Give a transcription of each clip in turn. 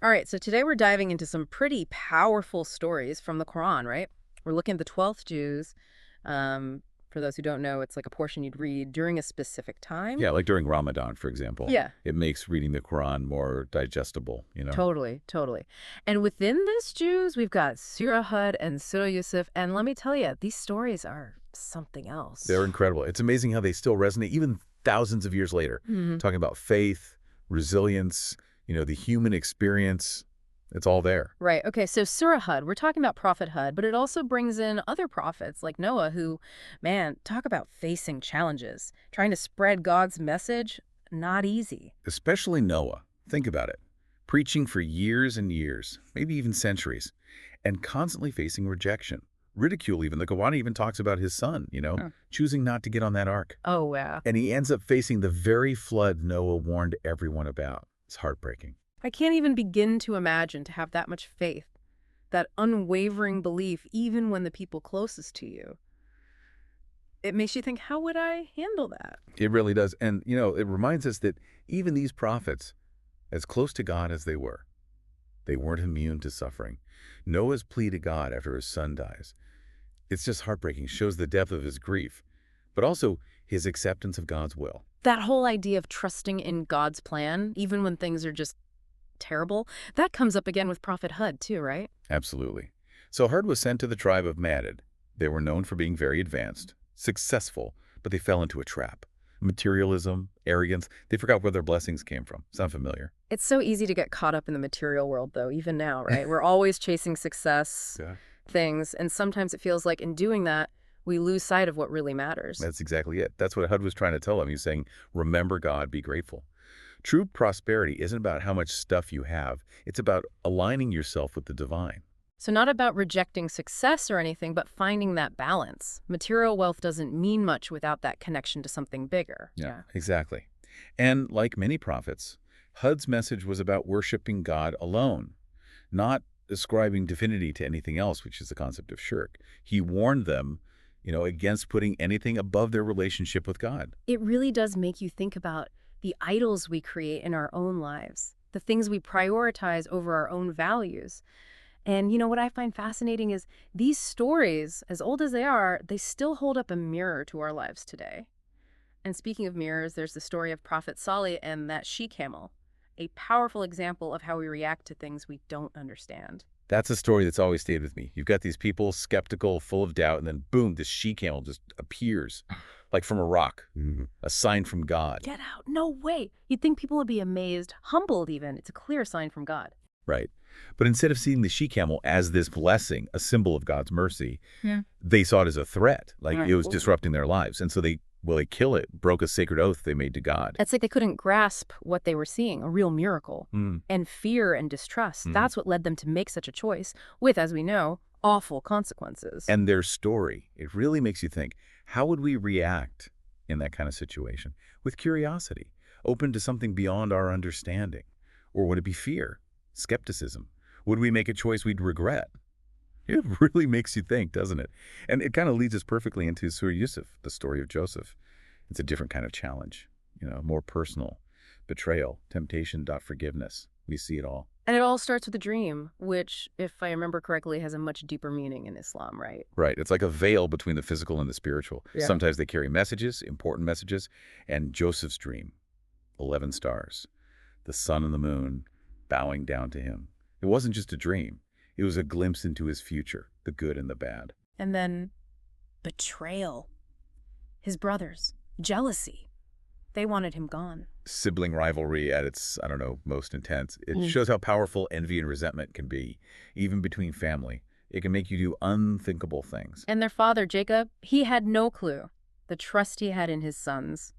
All right, so today we're diving into some pretty powerful stories from the Quran, right? We're looking at the 12th Jews. Um, for those who don't know, it's like a portion you'd read during a specific time. Yeah, like during Ramadan, for example. Yeah, It makes reading the Quran more digestible, totally, totally. And within this Jews, we've got Surah Hud and Surah Yusuf. And let me tell you, these stories are something else. They're incredible. It's amazing how they still resonate, even thousands of years later. Mhm. Talking about faith, resilience, the human experience. It's all there. Right. Okay. So Surah Hud, we're talking about Prophet Hud, but it also brings in other prophets like Noah who, man, talk about facing challenges, trying to spread God's message. Not easy. Especially Noah. Think about it. Preaching for years and years, maybe even centuries, and constantly facing rejection. Ridicule even. The Quran even talks about his son, Huh. choosing not to get on that ark. Oh, yeah. And he ends up facing the very flood Noah warned everyone about. It's heartbreaking. I can't even begin to imagine to have that much faith, that unwavering belief, even when the people closest to you. It makes you think, how would I handle that? It really does. And, it reminds us that even these prophets, as close to God as they weren't immune to suffering. Noah's plea to God after his son dies. It's just heartbreaking, shows the depth of his grief, but also his acceptance of God's will. That whole idea of trusting in God's plan, even when things are just terrible, that comes up again with Prophet Hud too, right? Absolutely. So Hud was sent to the tribe of Madad. They were known for being very advanced, successful, but they fell into a trap. Materialism, arrogance, they forgot where their blessings came from. Sound familiar? It's so easy to get caught up in the material world, though, even now, right? We're always chasing success, Yeah. things, and sometimes it feels like in doing that, we lose sight of what really matters. That's exactly it. That's what Hud was trying to tell them. He's saying, remember God, be grateful. True prosperity isn't about how much stuff you have. It's about aligning yourself with the divine. So not about rejecting success or anything, but finding that balance. Material wealth doesn't mean much without that connection to something bigger. Yeah, exactly. And like many prophets, Hud's message was about worshiping God alone, not ascribing divinity to anything else, which is the concept of shirk. He warned them, against putting anything above their relationship with God. It really does make you think about the idols we create in our own lives, the things we prioritize over our own values. And what I find fascinating is these stories, as old as they are, they still hold up a mirror to our lives today. And speaking of mirrors, there's the story of Prophet Salih and that she-camel, a powerful example of how we react to things we don't understand. That's a story that's always stayed with me. You've got these people skeptical, full of doubt, and then boom, this she-camel just appears like from a rock, a sign from God. Get out. No way. You'd think people would be amazed, humbled even. It's a clear sign from God. Right. But instead of seeing the she-camel as this blessing, a symbol of God's mercy, they saw it as a threat, like it was disrupting their lives. And so they kill it, broke a sacred oath they made to God. It's like they couldn't grasp what they were seeing, a real miracle. And fear and distrust, that's what led them to make such a choice with, as we know, awful consequences. And their story, it really makes you think, how would we react in that kind of situation? With curiosity, open to something beyond our understanding? Or would it be fear, skepticism? Would we make a choice we'd regret? It really makes you think, doesn't it? And it kind of leads us perfectly into Surah Yusuf, the story of Joseph. It's a different kind of challenge, more personal. Betrayal, temptation, forgiveness. We see it all. And it all starts with a dream, which, if I remember correctly, has a much deeper meaning in Islam, right? Right. It's like a veil between the physical and the spiritual. Yeah. Sometimes they carry messages, important messages. And Joseph's dream, 11 stars, the sun and the moon bowing down to him. It wasn't just a dream. It was a glimpse into his future, the good and the bad. And then betrayal. His brothers. Jealousy. They wanted him gone. Sibling rivalry at its, most intense. It shows how powerful envy and resentment can be, even between family. It can make you do unthinkable things. And their father, Jacob, he had no clue. The trust he had in his sons.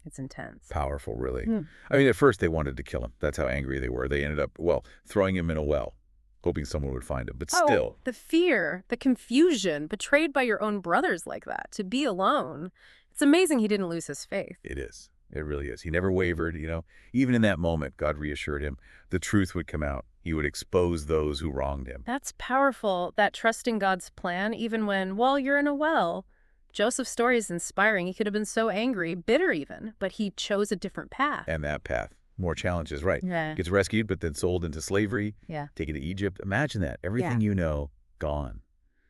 It's intense. Powerful, really. I mean, at first they wanted to kill him. That's how angry they were. They ended up, throwing him in a well, hoping someone would find him. But still. The fear, the confusion, betrayed by your own brothers like that, to be alone. It's amazing he didn't lose his faith. It is. It really is. He never wavered, Even in that moment, God reassured him the truth would come out. He would expose those who wronged him. That's powerful, that trust in God's plan, even when, you're in a well. Joseph's story is inspiring. He could have been so angry, bitter even, but he chose a different path. And that path, More challenges, right. Yeah. Gets rescued, but then sold into slavery, Yeah. taken to Egypt. Imagine that. Yeah. Everything you know, gone.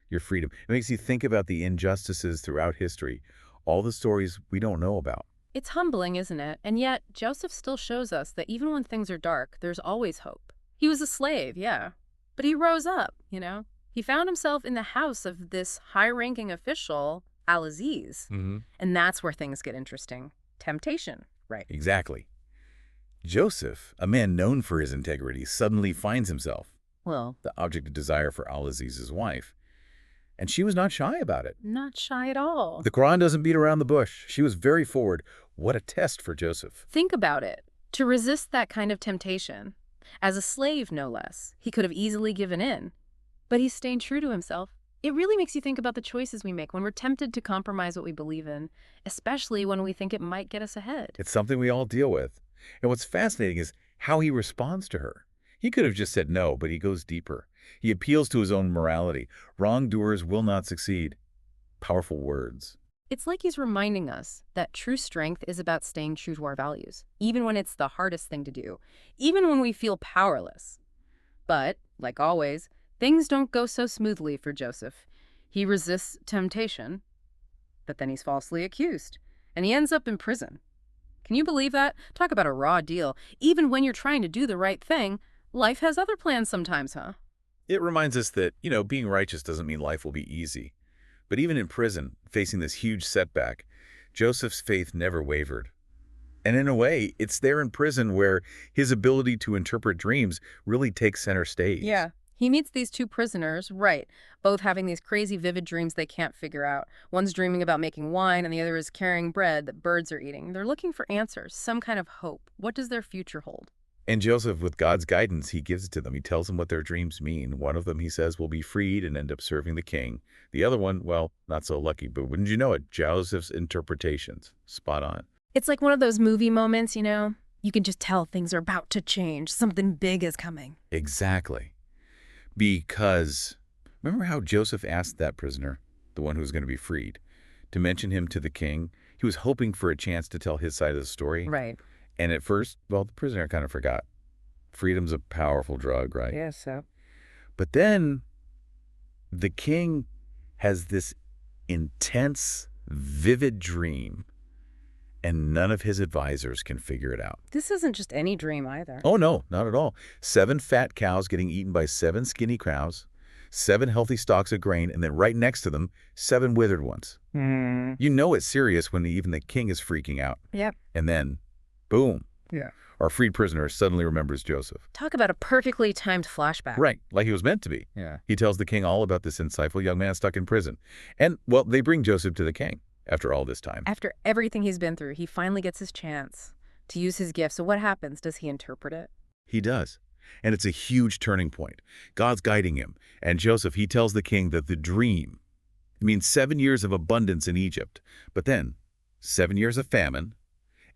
Your freedom. It makes you think about the injustices throughout history, all the stories we don't know about. It's humbling, isn't it? And yet, Joseph still shows us that even when things are dark, there's always hope. He was a slave, yeah, but he rose up. He found himself in the house of this high-ranking official, Al-Aziz. Mm-hmm. And that's where things get interesting. Temptation, right? Exactly. Joseph, a man known for his integrity, suddenly finds himself Well, the object of desire for Al-Aziz's wife. And she was not shy about it. not shy at all. The Quran doesn't beat around the bush. She was very forward. What a test for Joseph. Think about it. To resist that kind of temptation, as a slave no less, he could have easily given in. But he stayed true to himself. It really makes you think about the choices we make when we're tempted to compromise what we believe in, especially when we think it might get us ahead. It's something we all deal with. And what's fascinating is how he responds to her. He could have just said no, but he goes deeper. He appeals to his own morality. Wrongdoers will not succeed. Powerful words. It's like he's reminding us that true strength is about staying true to our values, even when it's the hardest thing to do, even when we feel powerless. But, like always, things don't go so smoothly for Joseph. He resists temptation, but then he's falsely accused, and he ends up in prison. Can you believe that? Talk about a raw deal. Even when you're trying to do the right thing, life has other plans sometimes, huh? It reminds us that, being righteous doesn't mean life will be easy. But even in prison, facing this huge setback, Joseph's faith never wavered. And in a way, it's there in prison where his ability to interpret dreams really takes center stage. Yeah. He meets these two prisoners, right, both having these crazy vivid dreams they can't figure out. One's dreaming about making wine, and the other is carrying bread that birds are eating. They're looking for answers, some kind of hope. What does their future hold? And Joseph, with God's guidance, he gives it to them. He tells them what their dreams mean. One of them, he says, will be freed and end up serving the king. The other one, well, not so lucky, but wouldn't you know it, Joseph's interpretations. Spot on. It's like one of those movie moments. You can just tell things are about to change. Something big is coming. Exactly. Because remember how Joseph asked that prisoner, the one who was going to be freed, to mention him to the king? He was hoping for a chance to tell his side of the story. Right. And at first, well, the prisoner kind of forgot. Freedom's a powerful drug, right? Yeah, so. But then the king has this intense, vivid dream, and none of his advisors can figure it out. This isn't just any dream either. Oh, no, not at all. 7 fat cows getting eaten by 7 skinny cows, 7 healthy stalks of grain, and then right next to them, 7 withered ones. You know it's serious when even the king is freaking out. Yep. And then, boom. Yeah. Our freed prisoner suddenly remembers Joseph. Talk about a perfectly timed flashback. Right, like he was meant to be. Yeah. He tells the king all about this insightful young man stuck in prison. And, well, they bring Joseph to the king after all this time. After everything he's been through, he finally gets his chance to use his gift. So what happens? Does he interpret it? He does. And it's a huge turning point. God's guiding him. And Joseph, he tells the king that the dream means 7 years of abundance in Egypt. But then, 7 years of famine.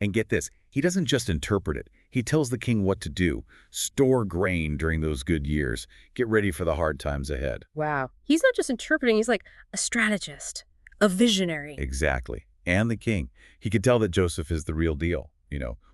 And get this, he doesn't just interpret it. He tells the king what to do. Store grain during those good years. Get ready for the hard times ahead. Wow. He's not just interpreting, he's like a strategist, a visionary. Exactly. And the king. He could tell that Joseph is the real deal,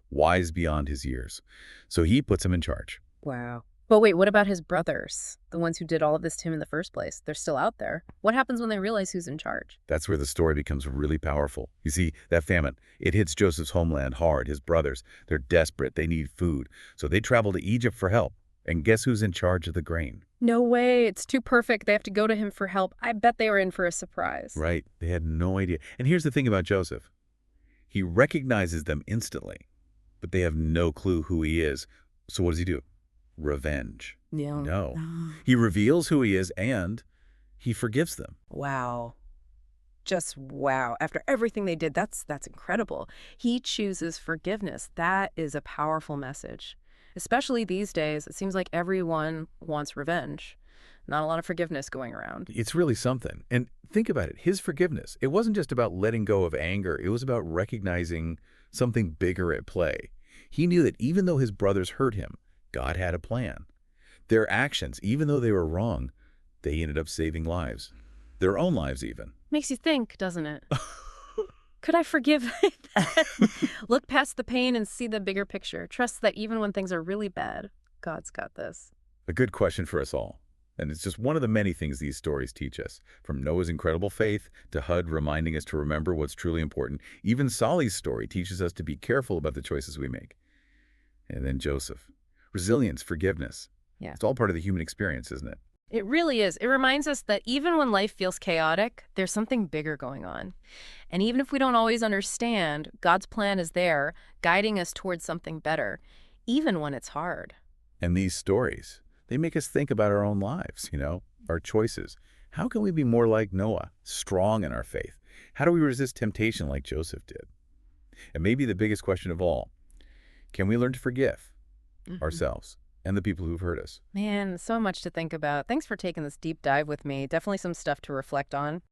wise beyond his years. So he puts him in charge. Wow. But wait, what about his brothers? The ones who did all of this to him in the first place? They're still out there. What happens when they realize who's in charge? That's where the story becomes really powerful. You see, that famine, it hits Joseph's homeland hard. His brothers, they're desperate. They need food. So they travel to Egypt for help. And guess who's in charge of the grain? No way. It's too perfect. They have to go to him for help. I bet they were in for a surprise. Right. They had no idea. And here's the thing about Joseph. He recognizes them instantly, but they have no clue who he is. So what does he do? Revenge. Yeah. No. He reveals who he is and he forgives them. Wow. Just wow. After everything they did, that's incredible. He chooses forgiveness. That is a powerful message. Especially these days, it seems like everyone wants revenge. Not a lot of forgiveness going around. It's really something. And think about it. His forgiveness, it wasn't just about letting go of anger. It was about recognizing something bigger at play. He knew that even though his brothers hurt him, God had a plan. Their actions, even though they were wrong, they ended up saving lives. Their own lives, even. Makes you think, doesn't it? Could I forgive Look past the pain and see the bigger picture. Trust that even when things are really bad, God's got this. A good question for us all. And it's just one of the many things these stories teach us, from Noah's incredible faith to Hud reminding us to remember what's truly important. Even Solly's story teaches us to be careful about the choices we make. And then Joseph. Resilience, forgiveness. Yeah. It's all part of the human experience, isn't it? It really is. It reminds us that even when life feels chaotic, there's something bigger going on. And even if we don't always understand, God's plan is there, guiding us towards something better, even when it's hard. And these stories, they make us think about our own lives, our choices. How can we be more like Noah, strong in our faith? How do we resist temptation like Joseph did? And maybe the biggest question of all, can we learn to forgive ourselves and the people who've hurt us? Man, so much to think about. Thanks for taking this deep dive with me. Definitely some stuff to reflect on.